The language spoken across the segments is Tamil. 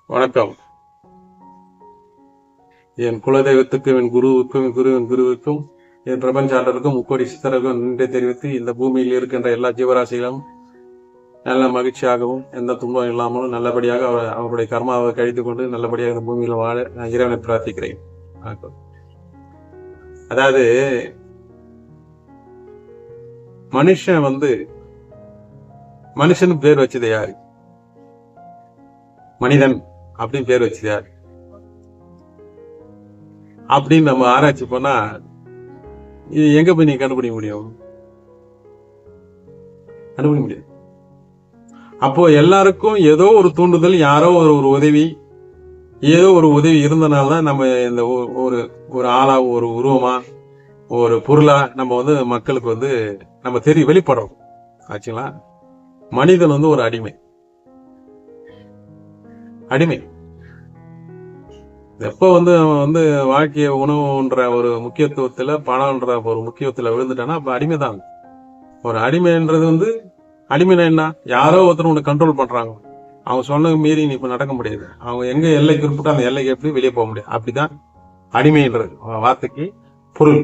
வணக்கம். என் குலதெய்வத்துக்கும் என் குருவுக்கும் குருவின் குருவுக்கும் என் பிரபஞ்சாளருக்கும் முக்கோடி சித்தருக்கும் நன்றி தெரிவித்து இந்த பூமியில் இருக்கின்ற எல்லா ஜீவராசிகளும் நல்ல மகிழ்ச்சியாகவும் எந்த துன்பம் இல்லாமலும் நல்லபடியாக அவருடைய கர்மாவை கழித்து கொண்டு நல்லபடியாக இந்த பூமியில் வாழ நான் இறைவனை பிரார்த்திக்கிறேன். அதாவது மனுஷன் பேர் வச்சது யாரு? மனிதன் அப்படின்னு பேர் வச்சது யாரு அப்படின்னு நம்ம ஆராய்ச்சி பண்ணா இது எங்க போய் நீ கண்டுபிடிக்க முடியும்? கண்டுபிடிக்க முடியாது. அப்போ எல்லாருக்கும் ஏதோ ஒரு தூண்டுதல், யாரோ ஒரு உதவி, ஏதோ ஒரு உதவி இருந்தனால்தான் நம்ம இந்த ஒரு ஆளா, ஒரு உருவமா, ஒரு பொருளா நம்ம மக்களுக்கு நம்ம வெளிப்படுறோம் ஆச்சுங்களா. மனிதன் ஒரு அடிமை. எப்ப வாழ்க்கைய உணவுன்ற ஒரு முக்கியத்துவத்துல, பணம்ன்ற ஒரு முக்கியத்துல விழுந்துட்டானா அப்ப அடிமைதான். ஒரு அடிமைன்றது அடிமைனா என்ன? யாரோ ஒருத்தர் உன்னை கண்ட்ரோல் பண்றாங்க. அவங்க சொன்ன மீறி நீ இப்ப நடக்க முடியாது. அவங்க எங்க எல்லை குறிப்பிட்டு அந்த எல்லைக்கு எப்படி வெளியே போக முடியாது. அப்படிதான் அடிமைன்றது வார்த்தைக்கு பொருள்.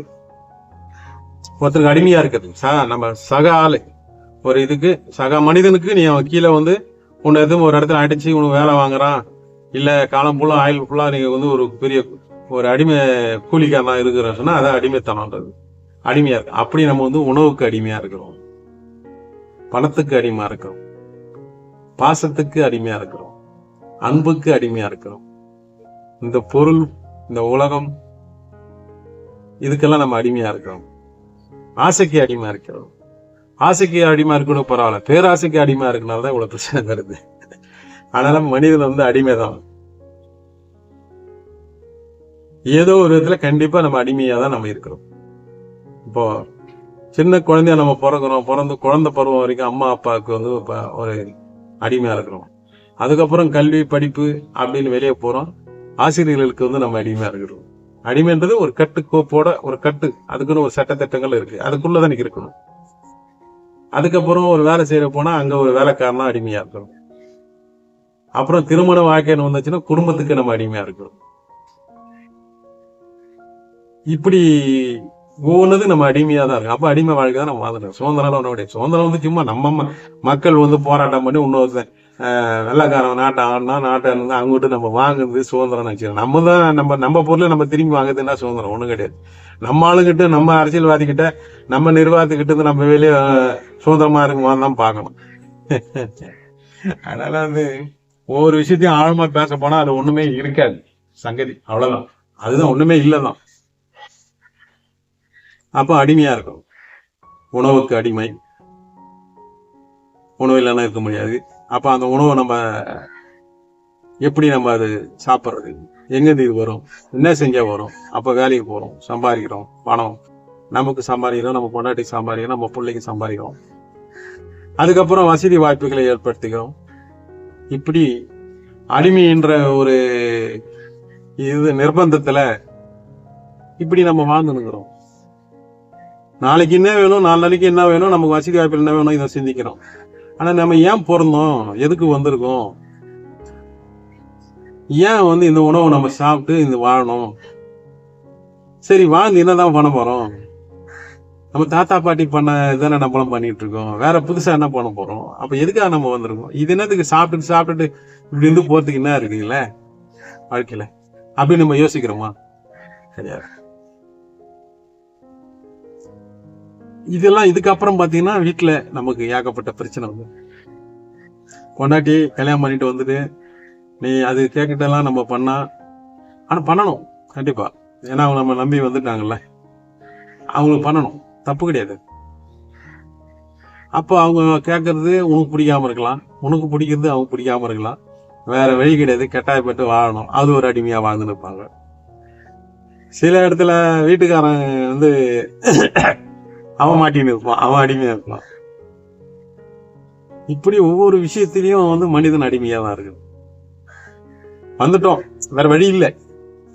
ஒருத்தருக்கு அடிமையா இருக்கிறது நம்ம சக ஆளு, ஒரு இதுக்கு சக மனிதனுக்கு நீ அவன் கீழே உன்னை எதுவும் ஒரு இடத்துல அடிச்சு உனக்கு வேலை வாங்குறான், இல்ல காலம் ஃபுல்லா ஆயில் ஃபுல்லா நீங்க ஒரு பெரிய ஒரு அடிமை கூலிக்காரனா இருக்கிறோம் சொன்னா அதான் அடிமைத்தனம்ன்றது. அடிமையா இருக்கு. அப்படி நம்ம உணவுக்கு அடிமையா இருக்கிறோம், பணத்துக்கு அடிமையா இருக்கிறோம், பாசத்துக்கு அடிமையா இருக்கிறோம், அன்புக்கு அடிமையா இருக்கிறோம். இந்த பொருள், இந்த உலகம், இதுக்கெல்லாம் நம்ம அடிமையா இருக்கிறோம். ஆசைக்கு அடிமையா இருக்கிறோம். ஆசைக்கு அடிமையா இருக்கணும் பரவாயில்ல, பேராசைக்கு அடிமையா இருக்கனாலதான் இவ்வளவு பிரச்சனை வருது. அதனால மனிதன் அடிமைதான். ஏதோ ஒரு விதத்துல கண்டிப்பா நம்ம அடிமையா தான் நம்ம இருக்கிறோம். இப்போ சின்ன குழந்தைய நம்ம பிறந்து குழந்தை பருவம் வரைக்கும் அம்மா அப்பாவுக்கு ஒரு அடிமையா இருக்கிறோம். அதுக்கப்புறம் கல்வி படிப்பு அப்படின்னு வெளியே போறோம், ஆசிரியர்களுக்கு நம்ம அடிமையா இருக்கிறோம். அடிமைன்றது ஒரு கட்டுக்கோப்போட ஒரு கட்டு, அதுக்குன்னு ஒரு சட்டத்திட்டங்கள் இருக்கு, அதுக்குள்ளதான் இருக்கணும். அதுக்கப்புறம் ஒரு வேலை செய்யற போனா அங்க ஒரு வேலைக்காரனா அடிமையா இருக்கணும். அப்புறம் திருமண வாழ்க்கைன்னு வந்துச்சுன்னா குடும்பத்துக்கு நம்ம அடிமையா இருக்கணும். இப்படி ஒவ்வொன்றது நம்ம அடிமையா தான் இருக்கும். அப்ப அடிமை வாழ்க்கை தான் நம்ம வாழ்ந்துட்டோம். சுதந்திரம் ஒன்னுடைய சுதந்திரம் சும்மா நம்ம மக்கள் போராட்டம் பண்ணி இன்னொருத்தன் வெள்ளக்காரன் நாட்டை ஆடினா நாட்டை இருந்து அங்கிட்டு நம்ம வாங்குறது சுதந்திரம் வச்சுக்கணும். நம்ம தான் நம்ம பொருளை நம்ம திரும்பி வாங்குறதுன்னா சுதந்திரம் ஒண்ணும் கிடையாது. நம்ம ஆளுகிட்ட, நம்ம அரசியல்வாதிகிட்ட, நம்ம நிர்வாகத்துக்கிட்ட நம்ம வெளியே சுதந்திரமா இருக்குமான்னு தான் பார்க்கணும். அதனால ஒவ்வொரு விஷயத்தையும் ஆழமா பேச போனா அது ஒண்ணுமே இருக்காது சங்கதி, அவ்வளவுதான். அதுதான் ஒண்ணுமே இல்லதான். அப்ப அடிமையா இருக்கும். உணவுக்கு அடிமை, உணவு இல்லைன்னா இருக்க முடியாது. அப்ப அந்த உணவை நம்ம எப்படி அது சாப்பிட்றது? எங்கிருந்து இது வரும்? என்ன செஞ்சா வரும்? அப்ப வேலைக்கு போறோம், சம்பாதிக்கிறோம், பணம் நமக்கு சம்பாதிக்கிறோம், நம்ம பொண்டாட்டிக்கு சம்பாதிக்கிறோம், நம்ம பிள்ளைக்கு சம்பாதிக்கிறோம். அதுக்கப்புறம் வசதி வாய்ப்புகளை ஏற்படுத்திக்கிறோம். இப்படி அடிமைன்ற ஒரு நிர்பந்தத்துல இப்படி நம்ம வாழ்ந்துனுக்கிறோம். நாளைக்கு என்ன வேணும், 4 நாளைக்கு என்ன வேணும், நமக்கு வசதி வாய்ப்பு என்ன வேணும், இதை சிந்திக்கிறோம். ஆனா நம்ம ஏன் பிறந்தோம், எதுக்கு வந்திருக்கோம், ஏன் இந்த உணவை நம்ம சாப்பிட்டு இந்த வாழணும்? சரி, வாழ்ந்து என்னதான் பண்ண போறோம்? நம்ம தாத்தா பாட்டி பண்ண இதானே நம்மளும் பண்ணிட்டு இருக்கோம், வேற புதுசா என்ன பண்ண போறோம்? அப்ப எதுக்காக நம்ம வந்திருக்கோம்? இது என்னத்துக்கு சாப்பிட்டுட்டு இப்படி போறதுக்கு என்ன இருக்குங்களே வாழ்க்கையில அப்படின்னு நம்ம யோசிக்கிறோமா? கிடையாது. இதெல்லாம் இதுக்கப்புறம் பாத்தீங்கன்னா வீட்டுல நமக்கு ஏகப்பட்ட பிரச்சனை பொண்டாட்டி கல்யாணம் பண்ணிட்டு நீ அது கேட்கிட்டெல்லாம் நம்ம பண்ணா, ஆனா பண்ணணும் கண்டிப்பா. ஏன்னா அவங்க நம்ம நம்பி வந்துட்டாங்கல்ல, அவங்களுக்கு பண்ணணும், தப்பு கிடையாது. அப்போ அவங்க கேட்கறது உனக்கு பிடிக்காம இருக்கலாம், உனக்கு பிடிக்கிறது அவங்க பிடிக்காம இருக்கலாம், வேற வழி கிடையாது, கட்டாயப்பட்டு வாழணும். அது ஒரு அடிமையா வாழ்ந்து நிற்பாங்க. சில இடத்துல வீட்டுக்காரன் அவன் மாட்டின்னு இருப்பான், அவன் அடிமையா இருப்பான். இப்படி ஒவ்வொரு விஷயத்திலையும் மனிதன் அடிமையா தான் இருக்கு. வந்துட்டோம், வேற வழி இல்லை.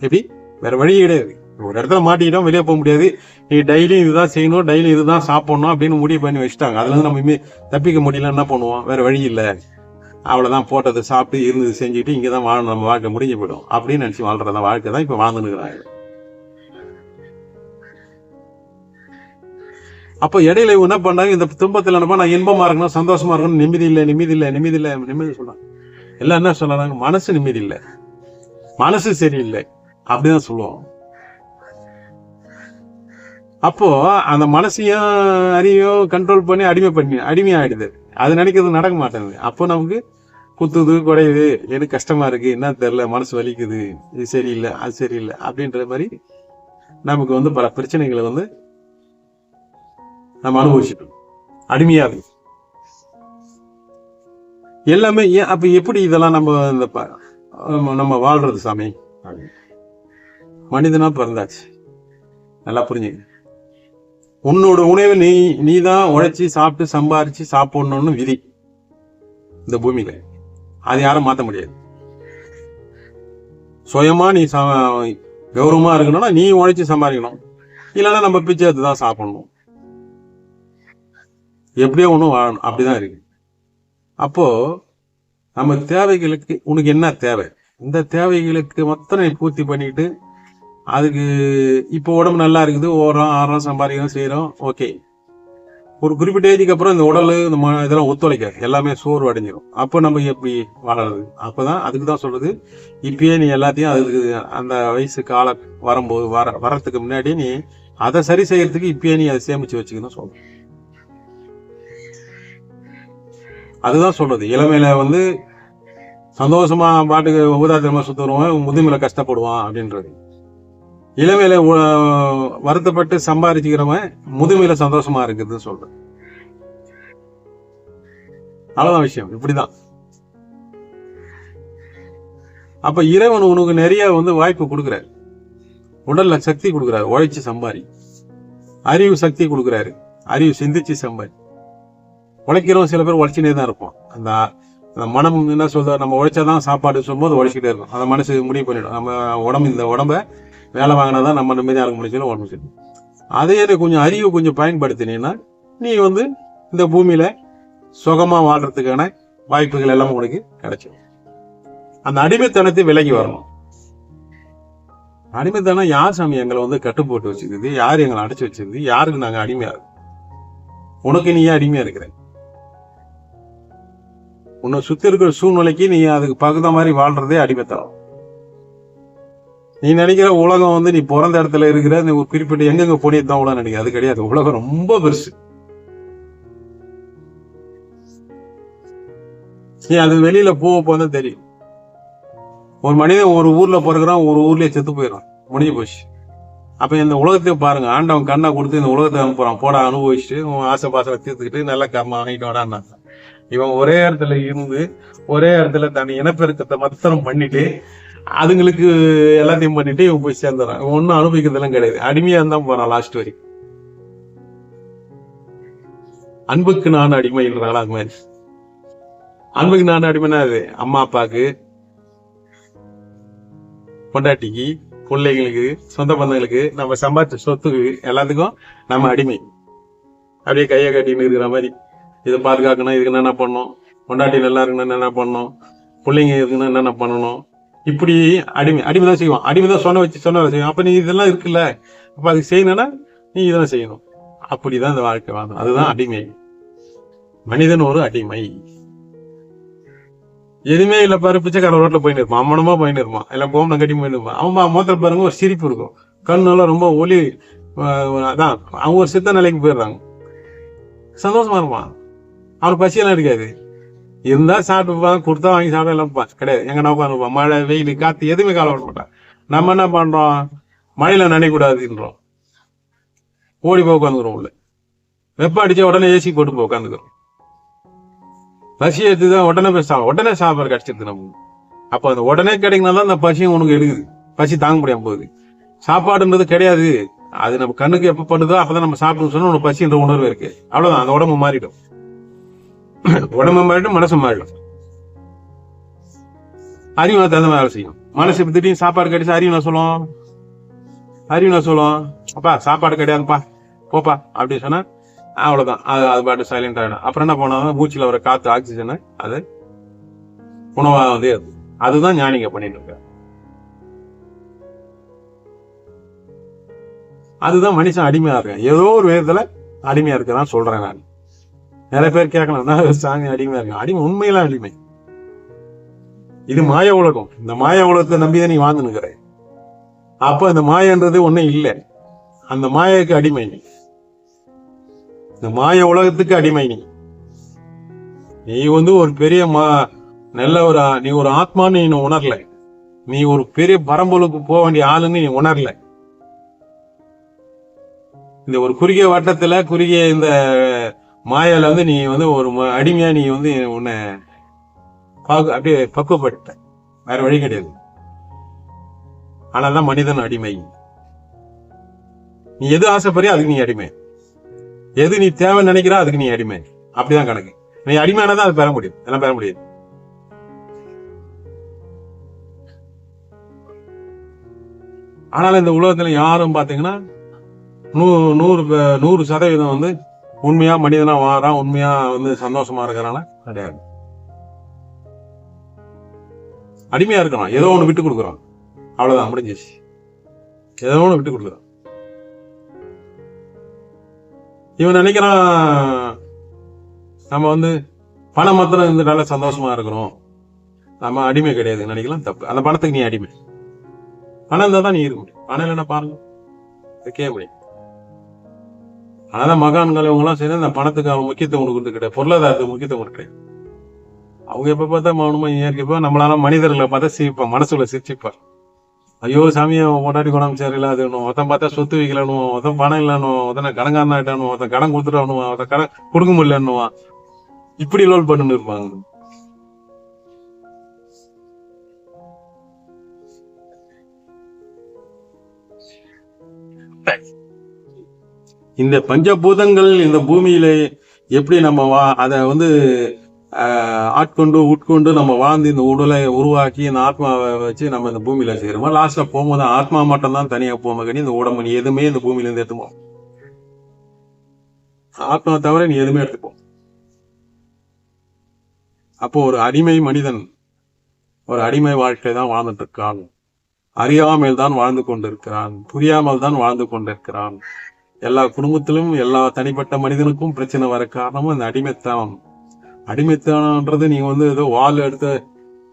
எப்படி? வேற வழி கிடையாது. ஒரு இடத்துல மாட்டிக்கிட்டோம், வெளியே போக முடியாது. நீ டெய்லியும் இதுதான் செய்யணும், டெய்லியும் இதுதான் சாப்பிடணும் அப்படின்னு முடிவு பண்ணி வச்சுட்டாங்க. அதுல நம்ம தப்பிக்க முடியல, என்ன பண்ணுவோம்? வேற வழி இல்லை. அவ்வளவுதான், போட்டது சாப்பிட்டு இருந்தது செஞ்சுட்டு இங்கதான் வாழணும், நம்ம வாழ்க்கை முடிஞ்சு போயிடும் அப்படின்னு நினைச்சு வாழ்றத வாழ்க்கை தான் இப்ப வாழ்ந்துருக்கிறாங்க. அப்ப இடையில என்ன பண்ணாங்க, இந்த துன்பத்துல என்னப்பா நான் இன்பமா இருக்கணும், சந்தோஷமா இருக்கணும், நிம்மதி சொல்றாங்க. எல்லாம் என்ன சொல்றாங்க, மனசு நிம்மதி இல்லை, மனசு சரியில்லை அப்படிதான் சொல்லுவோம். அப்போ அந்த மனசையும் அறிவையும் கண்ட்ரோல் பண்ணி அடிமையாயிடுது. அது நினைக்கிறது நடக்க மாட்டேங்குது. அப்போ நமக்கு குத்துது, குறையுது, எனக்கு கஷ்டமா இருக்கு, என்ன தெரியல, மனசு வலிக்குது, இது சரியில்லை, அது சரியில்லை அப்படின்ற மாதிரி நமக்கு பல பிரச்சனைகளை நம்ம அனுபவிச்சுட்டோம். அடிமையாது எல்லாமே. அப்ப எப்படி இதெல்லாம் நம்ம வாழ்றது சாமி? மனிதனா பிறந்தாச்சு, நல்லா புரிஞ்சுங்க. உன்னோட உணவை நீதான் உழைச்சி சாப்பிட்டு சம்பாரிச்சு சாப்பிடணும்னு விதி இந்த பூமியில. அது யாரும் மாத்த முடியாது. சுயமா நீ கௌரவமா இருக்கணும்னா நீ உழைச்சி சம்பாதிக்கணும், இல்லைன்னா நம்ம பிச்சை எடுத்துதான் சாப்பிடணும். எப்படியோ ஒன்றும் வாழணும், அப்படிதான் இருக்கு. அப்போ நம்ம தேவைகளுக்கு உனக்கு என்ன தேவை, இந்த தேவைகளுக்கு மொத்தம் நீ பூர்த்தி பண்ணிட்டு, அதுக்கு இப்போ உடம்பு நல்லா இருக்குது, ஓடுறோம் ஆடுறோம் சம்பாதிக்கிறோம் செய்யறோம், ஓகே. ஒரு குறிப்பிட்ட ஏஜுக்கு அப்புறம் இந்த உடல் இதெல்லாம் ஒத்துழைக்காது, எல்லாமே சோர்வு அடைஞ்சிடும். அப்போ நம்ம எப்படி வாழறது? அப்பதான் அதுக்கு தான் சொல்றது, இப்பயே நீ எல்லாத்தையும் அதுக்கு அந்த வயசு கால வரும்போது வர்றதுக்கு முன்னாடி நீ அதை சரி செய்யறதுக்கு இப்பயே நீ அதை சேமிச்சு வச்சுக்கணும் சொல்ற. அதுதான் சொல்றது. இளமையில சந்தோஷமா பாட்டுக்கு ஊதாத்திரமா சுத்துறவன் முதுமையில கஷ்டப்படுவான் அப்படின்றது. இளமையில வருத்தப்பட்டு சம்பாதிச்சுக்கிறவன் முதுமையில சந்தோஷமா இருக்குதுன்னு சொல்றேன். அவ்வளவுதான் விஷயம், இப்படிதான். அப்ப இறைவன் உனக்கு நிறைய வாய்ப்பு கொடுக்குறாரு, உடல்ல சக்தி கொடுக்குறாரு, உழைச்சு சம்பாரி. அறிவு சக்தி கொடுக்குறாரு, அறிவு சிந்திச்சு சம்பாரி. உழைக்கிறவங்க சில பேர் உழைச்சினே தான் இருப்போம். அந்த மனம் என்ன சொல்ற, நம்ம உழைச்சாதான் சாப்பாடு சொல்லும்போது உழைச்சிட்டே இருக்கும். அந்த மனசு முடிவு பண்ணிடும், நம்ம இந்த உடம்ப வேலை வாங்கினாதான் நம்ம நிம்மதியாக இருக்க முடியும், உடம்பு சரி. அதையே கொஞ்சம் அறிவு கொஞ்சம் பயன்படுத்தினீங்கன்னா நீ இந்த பூமியில சுகமா வாழ்றதுக்கான வாய்ப்புகள் எல்லாம் உனக்கு கிடைச்சிடும். அந்த அடிமைத்தனத்தை விலகி வரணும். அடிமைத்தனம் யார் சாமி எங்களை கட்டு போட்டு வச்சிருக்குது? யார் எங்களை அடைச்சு வச்சிருக்கு? யாருக்கு நாங்க அடிமையா இருக்கோம்? உனக்கு நீ ஏன் அடிமையா இருக்கிற? உன்னை சுத்தி இருக்கிற சூழ்நிலைக்கு நீ அதுக்கு பகுந்த மாதிரி வாழ்றதே அடிமைத்தனம். நீ நினைக்கிற உலகம் நீ பிறந்த இடத்துல இருக்கிற நீ ஒரு குறிப்பிட்ட எங்கெங்க போனியதான் உலகம் நினைக்கிற, அது கிடையாது. உலகம் ரொம்ப பெருசு. நீ அது வெளியில போதான் தெரியும். ஒரு மனிதன் ஒரு ஊர்ல பிறகுறான், ஒரு ஊர்லயே செத்து போயிடறான், முடிஞ்சு போச்சு. அப்ப இந்த உலகத்தையே பாருங்க, ஆண்டவன் கண்ணை கொடுத்து இந்த உலகத்தை அனுப்புறான், போட அனுபவிச்சுட்டு உன் ஆசை பாசனை தீர்த்துக்கிட்டு நல்லா கம்மா வாங்கிட்டு வாடான்னா. இவன் ஒரே இடத்துல இருந்து ஒரே இடத்துல தன் இனப்பெருக்கத்தை மத்தனம் பண்ணிட்டு அதுங்களுக்கு எல்லாத்தையும் பண்ணிட்டு இவன் போய் சேர்ந்துறான். ஒன்னும் அனுபவிக்கிறதெல்லாம் கிடையாது, அடிமையா இருந்தான் போறான் லாஸ்ட் வரைக்கும். அன்புக்கு நான் அடிமைன்றாங்களா? அது மாதிரி அன்புக்கு நான் அடிமைனா அது அம்மா அப்பாவுக்கு, பொண்டாட்டிக்கு, பிள்ளைங்களுக்கு, சொந்த பந்தங்களுக்கு, நம்ம சம்பாதிச்ச சொத்துக்கு எல்லாத்துக்கும் நம்ம அடிமை. அப்படியே கையை கட்டின்னு இருக்கிற மாதிரி, இதை பாதுகாக்கணும், இதுக்கு என்னென்ன பண்ணணும், பொண்டாட்டி நல்லா இருக்குன்னு என்னென்ன பண்ணணும், பிள்ளைங்க இருக்குன்னு என்னென்ன பண்ணணும், இப்படி அடிமைதான் செய்வான். அடிமைதான் சொன்ன செய்வான். அப்ப நீ இதெல்லாம் இருக்குல்ல, அப்ப அதுக்கு செய்யணும்னா நீ இதெல்லாம் செய்யணும். அப்படிதான் இந்த வாழ்க்கை வாங்கணும். அதுதான் அடிமை. மனிதன் ஒரு அடிமை. எதுவுமே இல்ல பாரு, பிச்சைக்கார ரோட்ல போயிட்டு இருப்பான், அம்மனமா போயிட்டு இருப்பான், எல்லாம் கோமனம் கட்டி போயிட்டு இருப்பான். அவன் மொத்தத்துல பாருங்க ஒரு சிரிப்பு இருக்கும், கண்ணெல்லாம் ரொம்ப ஒளி. அதான் அவங்க ஒரு சித்த நிலைக்கு போயிடுறாங்க, சந்தோஷமா இருப்பான். அவனுக்கு பசியெல்லாம் இருக்காது. இருந்தா சாப்பிட்டுப்பான், கொடுத்தா வாங்கி சாப்பிட எல்லாம் கிடையாது. எங்க நான் உட்காந்துருப்பான், மழை வெயில் காத்து எதுவுமே கால விட மாட்டான். நம்ம என்ன பண்றோம், மழையில நினைக்கூடாதுன்றோம், ஓடி போய் உட்காந்துக்கிறோம் உள்ள. வெப்பம் அடிச்சா உடனே ஏசி போட்டு போய் உட்காந்துக்கிறோம். பசி எடுத்துதான் உடனே சாப்பாடு கிடைச்சிருது நமக்கு. அப்ப அந்த உடனே கிடைக்கனால அந்த பசியும் உனக்கு எடுக்குது, பசி தாங்க முடியாம போகுது. சாப்பாடுன்றது கிடையாது, அது நம்ம கண்ணுக்கு எப்ப பண்ணுதோ அப்பதான் நம்ம சாப்பிடணும்னு சொன்னா உனக்கு பசின்ற உணர்வு இருக்கு, அவ்வளவுதான். அந்த உடம்பு மாறிடும், உடம்பு மாறிடும், மனசு மாறிடும். அறிவு தகுந்த வேலை செய்யும். மனசு இப்ப திடீர்னு சாப்பாடு கிடைச்சா அறிவு நான் சொல்லுவோம், அப்பா சாப்பாடு கிடையாதுப்பா போப்பா அப்படின்னு சொன்னா அவ்வளவுதான், அது பாட்டு சைலண்ட் ஆயிடும். அப்புறம் என்ன பண்ணாலும் மூச்சுல வர காத்து ஆக்சிஜனை அது உணவா வந்து அதுதான் ஞானிங்க பண்ணிட்டு இருக்காங்க. அதுதான் மனுஷன் அடிமையா இருக்கான், ஏதோ ஒரு விதத்துல அடிமையா இருக்கதான் சொல்றேன் நான். நிறைய பேர் கேட்கலாம், சாமி அடிமையா இருக்கான். அடிமை உண்மையில அடிமை. இது மாய உலகம். இந்த மாய உலகத்தை நம்பிதான் நீ வாழ்ந்துனுக்கிற. அப்ப இந்த மாயன்றது ஒண்ணும் இல்லை. அந்த மாயக்கு அடிமை நீ. இந்த மாய உலகத்துக்கு அடிமை நீ. நீ வந்து ஒரு பெரிய நல்ல ஒரு நீ ஒரு ஆத்மான்னு நீ உணரல. நீ ஒரு பெரிய பரம்பொருளுக்கு போக வேண்டிய ஆளுன்னு நீ உணரல. இந்த ஒரு குறுகிய வட்டத்துல குறுகிய இந்த மாயால வந்து நீ வந்து ஒரு அடிமையா நீ வந்து உன்னை அப்படியே பக்குவப்பட்ட. வேற வழி கிடையாது. ஆனாதான் மனிதன் அடிமை. நீ எது ஆசைப்படுறியோ அதுக்கு நீ அடிமை. எது நீ தேவை நினைக்கிற அதுக்கு நீ அடிமை. அப்படிதான் கணக்கு. நீ அடிமையானதான் அது பெற முடியும், எல்லாம் பெற முடியாது. ஆனாலும் இந்த உலகத்துல யாரும் பாத்தீங்கன்னா 100% வந்து உண்மையா மனிதனா வாரான், உண்மையா வந்து சந்தோஷமா இருக்கிறானா கிடையாது. அடிமையா இருக்கிறான், ஏதோ ஒண்ணு விட்டு கொடுக்குறான், அவ்வளவுதான், முடிஞ்சிச்சு. ஏதோ ஒண்ணு விட்டு கொடுக்குறான். இவன் நினைக்கிறான் நம்ம வந்து பணம் மாத்திரம் இருந்து நல்லா சந்தோஷமா இருக்கிறோம், நம்ம அடிமை கிடையாது நினைக்கலாம். தப்பு. அந்த பணத்துக்கு நீ அடிமை. பணம் இருந்தா தான் நீ இருக்க முடியும். பணம் இல்லைன்னா பாருங்க, இருக்கவே முடியும். ஆனாதான் மகான்கள் இவங்க எல்லாம் சேர்ந்து அந்த பணத்துக்கு அவங்க முக்கியத்துவம் கொடுக்குறது கிடையாது, பொருளாதாரத்துக்கு முக்கியத்துவம் கொடுக்குறது. அவங்க எப்ப பார்த்தா மௌனமா இயற்கைப்பா நம்மளால மனிதர்களை பார்த்தா சிரிப்பான், மனசுல சிரிச்சுப்பார். ஐயோ சாமியை கொண்டாடி கொண்டாந்து சரியில்லை, ஒருத்தன் பார்த்தா சொத்து வைக்கலன்னுவான், ஒருத்தன் பணம் இல்லைன்னுவான், ஒருத்தனை கடங்காரன் ஆயிட்டானுவான், ஒருத்தன் கடன் கொடுத்துட்டானுவான், ஒருத்தன் கடன் கொடுக்க முடியலன்னுவான். இப்படி லோல் பண்ணு இருப்பாங்க. இந்த பஞ்சபூதங்கள் இந்த பூமியில எப்படி நம்ம அதை வந்து ஆட்கொண்டு உட்கொண்டு நம்ம வாழ்ந்து இந்த உடலை உருவாக்கி இந்த ஆத்மாவை வச்சு நம்ம இந்த பூமியில செய்யறோமோ, லாஸ்ட்ல போகும்போது ஆத்மா மட்டும் தான் தனியா போக கணி. இந்த உடம்பு நீ எதுவுமே இந்த பூமியில இருந்து எடுத்துப்போம். ஆத்மா தவிர நீ எதுவுமே எடுத்துப்போம். அப்போ ஒரு அடிமை மனிதன் ஒரு அடிமை வாழ்க்கை தான் வாழ்ந்துட்டு இருக்கான். அறியாமல் தான் வாழ்ந்து கொண்டிருக்கிறான், புரியாமல் தான் வாழ்ந்து கொண்டிருக்கிறான். எல்லா குடும்பத்திலும் எல்லா தனிப்பட்ட மனிதனுக்கும் பிரச்சனை வர காரணமும் இந்த அடிமைத்தனம். அடிமைத்தனம்ன்றது நீங்க வந்து ஏதோ வால் எடுத்து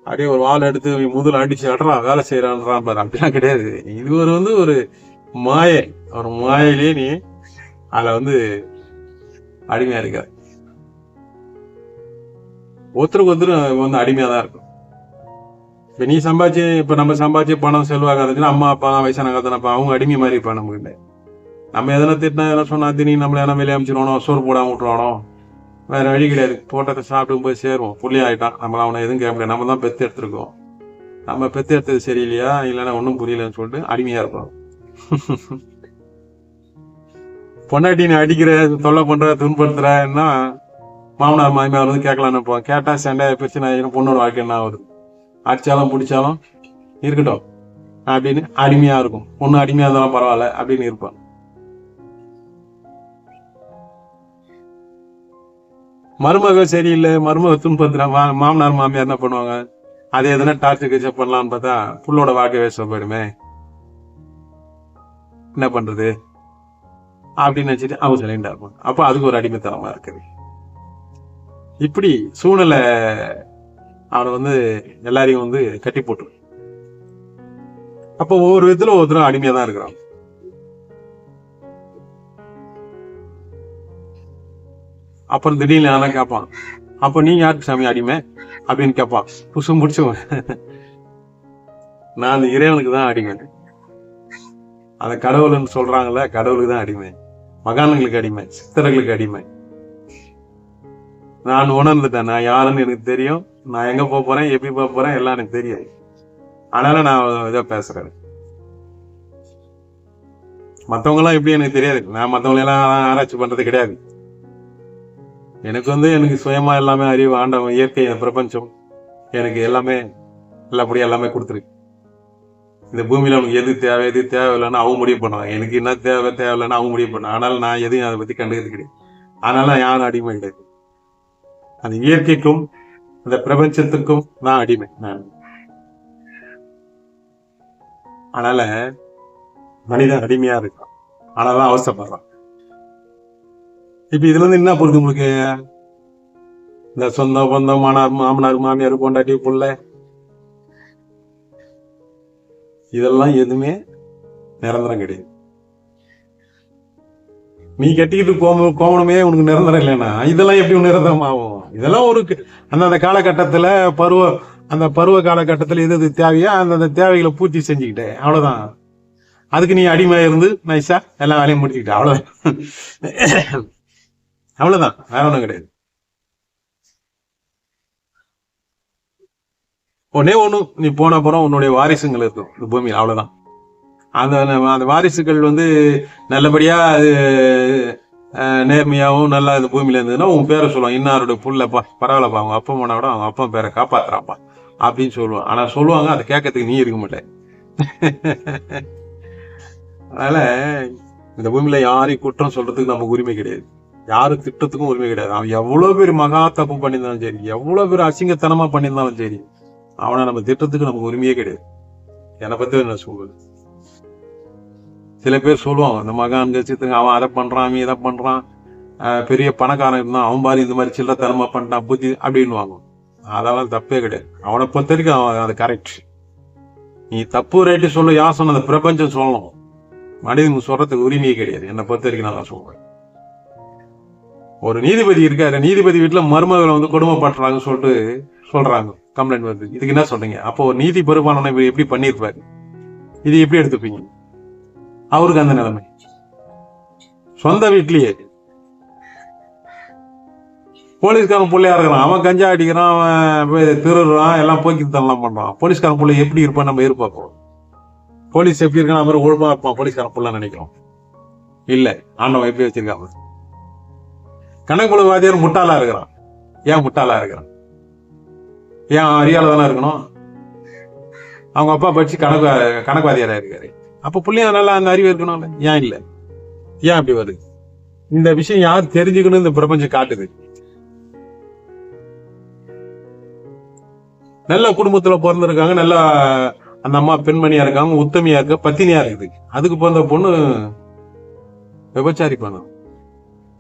அப்படியே ஒரு வால் எடுத்து முதல்ல அடிச்சு அடறா வேலை செய்யறான்றான் பாரு, அப்படிலாம் கிடையாது. இது ஒரு வந்து ஒரு மாயை. ஒரு மாயிலே நீ அதுல வந்து அடிமையா இருக்க. ஒருத்தருக்கு ஒருத்தர் வந்து அடிமையா தான் இருக்கும். இப்ப நீ சம்பாதிச்சு, இப்ப நம்ம சம்பாதிச்சு பணம் செல்வாக இருந்துச்சுன்னா அம்மா அப்பா வயசான காலத்தானப்பா அவங்க அடிமை மாதிரி இருப்பான். நமக்கு இல்லை. நம்ம எதனா திட்டினா எதனா சொன்னா திணி நம்மள எதனா வெளியே அமைச்சிருவானோ, சோறு போடாம விட்டுருவானோ, வேற வழி கிடையாது. போட்டத்தை சாப்பிட்டு போய் சேருவோம். புள்ளி ஆயிட்டான், நம்மள அவனை எதுவும் கேட்க முடியாது. நம்ம தான் பெத்து எடுத்துருக்கோம். நம்ம பெத்து எடுத்தது சரியில்லையா, இல்லைன்னா ஒன்றும் புரியலன்னு சொல்லிட்டு அடிமையா இருப்போம். பொண்டாட்டி நீ அடிக்கிற, தொல்லை பண்ற, துன்படுத்துறன்னா மாமனார் மாமியார் வந்து கேட்கலான்னு இருப்போம். கேட்டா சண்டை பிரச்சனை ஆகிடும். பொண்ணோட வாழ்க்கை என்ன ஆகுது? அடிச்சாலும் பிடிச்சாலும் இருக்கட்டும் அப்படின்னு அடிமையா இருக்கும். பொண்ணு அடிமையா இருந்தாலும் பரவாயில்ல அப்படின்னு இருப்பான். மருமக சரியில்லை, மருமக துன்பத்துறான், மாமனார் மாமியார் என்ன பண்ணுவாங்க? அதை எதனா டார்ச்சர் கச்சப் பண்ணலான்னு பார்த்தா புள்ளோட வாழ்க்கை வேஸ்ட் போயிடுமே, என்ன பண்றது அப்படின்னு நினைச்சிட்டு அவங்க சைலண்டா இருப்பாங்க. அப்போ அதுக்கு ஒரு அடிமைத்தனமா இருக்குது. இப்படி சூழ்நிலை அவனை வந்து எல்லாரையும் வந்து கட்டி போட்டு, அப்போ ஒவ்வொரு விதத்துல ஒவ்வொருத்தரும் அடிமையா தான் இருக்கிறான். அப்புறம் திடீர்னு யாரா கேட்பான், அப்ப நீங்க யாருக்கு சாமி அடிமை அப்படின்னு கேட்பான். புசு முடிச்சுவன், நான் அந்த இறைவனுக்கு தான் அடிமை. அந்த கடவுள்னு சொல்றாங்கல்ல, கடவுளுக்கு தான் அடிமை, மகான்களுக்கு அடிமை, சித்தர்களுக்கு அடிமை. நான் உணர்ந்துட்டேன், நான் யாருன்னு எனக்கு தெரியும், நான் எங்க போறேன், எப்படி போறேன் எல்லாம் எனக்கு தெரியும். அதனால நான் இதை பேசுறேன். மத்தவங்க எல்லாம் எப்படி எனக்கு தெரியாது. நான் மத்தவங்க எல்லாம் ஆராய்ச்சி பண்றது கிடையாது. எனக்கு வந்து எனக்கு சுயமா எல்லாமே அறிவு, ஆண்டவன், இயற்கை, பிரபஞ்சம் எனக்கு எல்லாமே நல்லபடியா எல்லாமே கொடுத்துருக்கு. இந்த பூமியில உனக்கு எது தேவை எது தேவையில்லைன்னு அவங்க முடிவு பண்ணுவாங்க. எனக்கு என்ன தேவை தேவையில்லைன்னு அவங்க முடிவு பண்ணுவாங்க. அதனால நான் எதையும் அதை பத்தி கண்டுக்கிறது கிடையாது. அதனால யாரும் அடிமை கிடையாது. அந்த இயற்கைக்கும் இந்த பிரபஞ்சத்துக்கும் நான் அடிமை நான். அதனால மனிதன் அடிமையா இருக்கான், ஆனாலும் அவசரப்படுறான். இப்ப இதுல இருந்து என்ன பொறுத்து உங்களுக்கு? இந்த சொந்த பந்தம், மாமனார் மாமியார், பொண்டாட்டி, புள்ள, இதெல்லாம் எதுவுமே நிரந்தரம் கிடையாது. நீ கட்டிக்கிட்டு கோமணமே உனக்கு நிரந்தரம் இல்லைன்னா இதெல்லாம் எப்படி நிரந்தரம் ஆகும்? இதெல்லாம் ஒரு அந்தந்த காலகட்டத்துல அந்த பருவ காலகட்டத்துல எது தேவையோ அந்த தேவைகளை பூர்த்தி செஞ்சுக்கிட்டேன், அவ்வளவுதான். அதுக்கு நீ அடிமை இருந்து நைஸா எல்லாம் வேலையும் முடிச்சுக்கிட்ட, அவ்வளவுதான். அவ்வளவுதான், வேற ஒண்ணும் கிடையாது. ஒன்னே ஒண்ணு, நீ போன அப்புறம் உன்னுடைய வாரிசுகள் இருக்கும் இந்த பூமியில், அவ்வளவுதான். அந்த வாரிசுகள் நல்லபடியா நேர்மையாகவும் நல்லா இந்த பூமியில இருந்ததுன்னா உன் பேரை சொல்லுவான், இன்னாருடைய புள்ளப்பா, பரவாயில்லப்பா, அவங்க அப்பா அம்மாவோட அவங்க அப்பா பேரை காப்பாத்துறாப்பா அப்படின்னு சொல்லுவான். ஆனா சொல்லுவாங்க, அதை கேட்கறதுக்கு நீ இருக்க மாட்டேன். அதனால இந்த பூமியில யாரையும் குற்றம் சொல்றதுக்கு நமக்கு உரிமை கிடையாது, யாரும் திட்டத்துக்கும் உரிமை கிடையாது. அவன் எவ்வளவு பேர் மகா தப்பு பண்ணியிருந்தாலும் சரி, எவ்வளவு பேர் அசிங்கத்தனமா பண்ணியிருந்தாலும் சரி, அவனை நம்ம திட்டத்துக்கு நமக்கு உரிமையே கிடையாது. என்னை பத்தி என்ன சொல்லுவது? சில பேர் சொல்லுவாங்க, இந்த மகான் கட்சித்துக்கு அவன் அதை பண்றான், அவன் இதை பண்றான், பெரிய பணக்காரன் இருந்தான், அவன் பாரு இந்த மாதிரி சில்லத்தனமா பண்ணிட்டான் புத்தி அப்படின்னு வாங்க. அதெல்லாம் தப்பே கிடையாது. அவனை பொறுத்த வரைக்கும் அவன் அது கரெக்ட். நீ தப்பு ரைட்டு சொல்ல, யார் சொன்ன? அந்த பிரபஞ்சம் சொல்லணும். மனிதன் சொல்றதுக்கு உரிமையே கிடையாது, என்னை பொறுத்த வரைக்கும் நான் சொல்றேன். ஒரு நீதிபதி இருக்காரு, நீதிபதி வீட்டுல மருமகளை கொடுமைப்படுறாங்கன்னு சொல்லிட்டு சொல்றாங்க, கம்ப்ளைண்ட் வருது. இதுக்கு என்ன சொல்றீங்க? அப்போ ஒரு நீதி பெரும்பாலான எப்படி பண்ணிருப்பாரு, இது எப்படி எடுத்துப்பீங்க? அவருக்கு அந்த நிலைமை. சொந்த வீட்லயே போலீஸ்காரன் பிள்ளையா இருக்கிறான், அவன் கஞ்சா அடிக்கிறான், அவன் திருடுறான், எல்லாம் போக்கித்தனம்லாம் பண்றான். போலீஸ்காரன் பிள்ளை எப்படி இருப்பான் நம்ம எதிர்பார்க்கிறோம்? போலீஸ் எப்படி இருக்கான் அவரு ஒழுங்கா இருப்பான் போலீஸ்காரன் பிள்ளை நினைக்கிறோம். இல்ல, ஆண்டவன் எப்படி வச்சிருக்காங்க. கணக்கு வாத்தியார் முட்டாளா இருக்கிறான். ஏன் முட்டாளா இருக்கிறான்? ஏன் அறியால தானே இருக்கணும்? அவங்க அப்பா படிச்சு கணக்குவாதியாரா இருக்காரு. அப்ப பிள்ளைய நல்லா அந்த அறிவு இருக்கணும்ல, ஏன் இல்ல? ஏன் அப்படி வருது? இந்த விஷயம் யார் தெரிஞ்சுக்கணும்? இந்த பிரபஞ்சம் காட்டுது. நல்ல குடும்பத்துல பிறந்திருக்காங்க, நல்லா அந்த அம்மா பெண்மணியா இருக்காங்க, உத்தமையா இருக்க, பத்தினியா இருக்குது. அதுக்கு பிறந்த பொண்ணு விபச்சாரி பண்ணுது,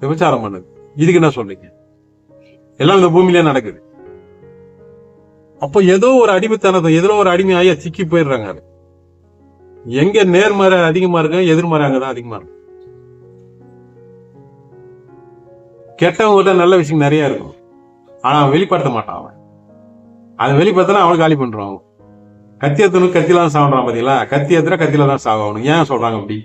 விபச்சாரம் பண்ணுது. இதுக்கு என்ன சொல்றீங்க? எல்லாம் இந்த பூமியிலே நடக்குது. அப்போ ஏதோ ஒரு அடிமைத்தனத்தை, ஏதோ ஒரு அடிமையாய சிக்கி போயிடுறாங்க. எங்க நேர்மறை அதிகமா இருக்கு, எதிர்மறை அங்கதான் அதிகமா இருக்கு. கெட்டவங்கிட்ட நல்ல விஷயம் நிறைய இருக்கும், ஆனா அவன் வெளிப்படுத்த மாட்டான். அவன் அதை வெளிப்படுத்தினா அவன் காலி பண்றான். கத்தி எத்தனும் கத்திலாம் சாப்பிட்றான் பாத்தீங்களா? கத்தி எத்தனை கத்தில தான் சாகணும். ஏன் சொல்றாங்க அப்படி?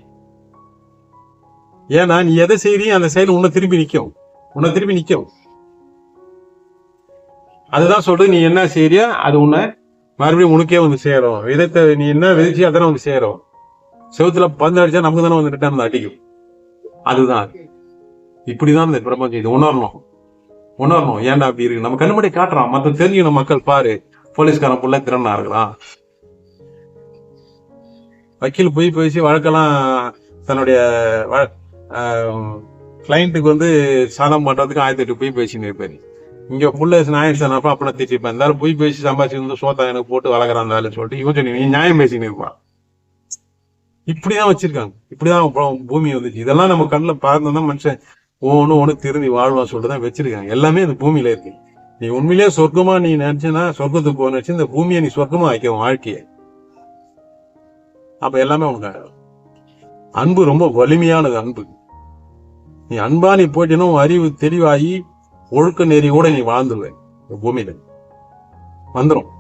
ஏன்னா நீ எதை செய்யறியும் அந்த செயல் உன்னை திரும்பி நிக்கும். அதுதான் சொல்றது, நீ என்ன செய்யறியோ அது உன்னை மறுபடியும் உனக்கே சேரும். விதத்தை நீ என்ன விதைச்சியோ அதானே சேரும். செவத்துல பந்து அடிச்சா நமக்கு தானே ரிட்டர்ன் அடிக்கும். அதுதான், இப்படிதான் இந்த பிரபஞ்சம். இது உணரணும். ஏன்டா அப்படி இருக்கு? நம்ம கண்ணுமடி காட்டுறான், மத்த தெரிஞ்சுக்கணும். மக்கள் பாரு, போலீஸ்காரன் புள்ள திறனா இருக்கிறான், வக்கீல் போய் பேசி வழக்கெல்லாம் தன்னுடைய கிளைண்ட்டுக்கு சாதம் பண்றதுக்கு 1008 போய் பேசின்னு இருப்பாரு. இங்க புள்ள நியாயம் சொன்னப்ப அப்படி திட்டிருப்பேன். இருந்தாலும் போய் பேசி சம்பாதிச்சு சோத்தா எனக்கு போட்டு வளர்க்குறான் சொல்லிட்டு இவன் சொல்லி நீ நியாயம் பேசின்னு இருப்பான். இப்படிதான் வச்சிருக்காங்க, இப்படிதான் பூமி வந்துச்சு. இதெல்லாம் நம்ம கண்ணில் பார்த்துதான் மனுஷன் ஒண்ணு திரும்பி வாழ்வா சொல்லிட்டுதான் வச்சிருக்காங்க. எல்லாமே இந்த பூமியில இருக்கு. நீ உண்மையிலேயே சொர்க்கமா நீ நினைச்சுன்னா சொர்க்கத்துக்கு போன வச்சு இந்த பூமியை நீ சொர்க்கமா வைக்க வாழ்க்கைய. அப்ப எல்லாமே உனக்கு அன்பு ரொம்ப வலிமையானது. அன்பு நீ அன்பா நீ போயிட்டேன்னா அறிவு தெளிவாகி ஒழுக்க நெறி கூட நீ வாழ்ந்துருவேன். பூமியில வந்துடும்.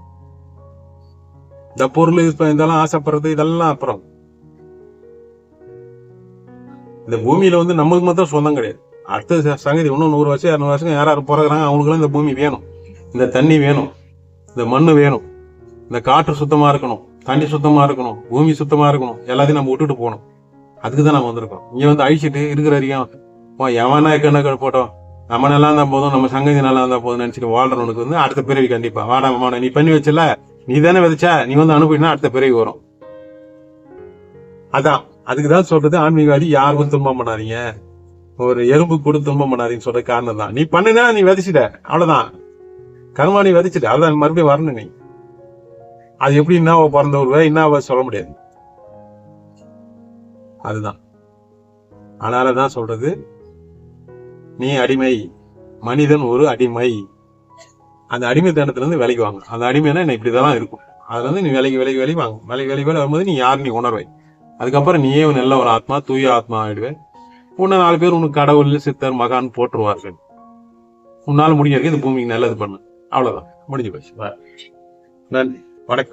இந்த பொருள் இதெல்லாம் ஆசைப்படுறது இதெல்லாம் அப்புறம். இந்த பூமியில நமக்கு மட்டும் சொந்தம் கிடையாது. அடுத்த சங்கதி இன்னும் 100 வருஷம் 200 வருஷம் யாரும் பிறகுறாங்க, அவங்களுக்கு இந்த பூமி வேணும், இந்த தண்ணி வேணும், இந்த மண்ணு வேணும், இந்த காற்று சுத்தமா இருக்கணும், தண்ணி சுத்தமா இருக்கணும், பூமி சுத்தமா இருக்கணும். எல்லாத்தையும் நம்ம விட்டுட்டு போகணும். அதுக்குதான் நம்ம வந்திருக்கோம். இங்க அழிச்சிட்டு இருக்கிற வரைக்கும் எவனா கண்ணக்கள் போட்டோம், நம்ம நல்லா இருந்தா போதும், நம்ம சங்கதி நல்லா இருந்தா போதும் நினைச்சிட்டு வாழ்றவனுக்கு அடுத்த பிறவி கண்டிப்பா வாடா நீ பண்ணி வச்சல, நீ தானே விதைச்சா, நீ அனுப்பினா அடுத்த பிறவி வரும். அதான் அதுக்குதான் சொல்றது, ஆன்மீகவாதி யாருக்கும் துன்பம் பண்ணாதீங்க, ஒரு எறும்பு கூட துன்பம் பண்ணாதீங்கன்னு சொல்ற காரணம் தான். நீ பண்ணுனா நீ விதைச்சிட்ட, அவ்வளவுதான். கர்மா நீ விதைச்சிட்டு அதான் மறுபடியும் வரணும் நீ. அது எப்படி என்ன பிறந்த ஒரு என்ன சொல்ல முடியாது. அதுதான் அதனாலதான் சொல்றது, நீ அடிமை, மனிதன் ஒரு அடிமை. அந்த அடிமைத்தனத்துல இருந்து விலைக்கு வாங்க. அந்த அடிமைனா என்ன இப்படிதான் இருக்கும். அதுல இருந்து நீ விலைக்கு வாங்க. விலைக்கு வரும்போது நீ யாரு நீ உணர்வை. அதுக்கப்புறம் நீயே நல்ல ஒரு ஆத்மா, தூய ஆத்மா ஆயிடுவேன். உன்ன 4 பேர் உனக்கு கடவுள், சித்தர், மகான் போற்றுவார்கள். உன்னால முடிஞ்சிருக்கு இந்த பூமிக்கு நல்லது பண்ணு. அவ்வளவுதான், முடிஞ்சு போச்சு. நன்றி, வணக்கம்.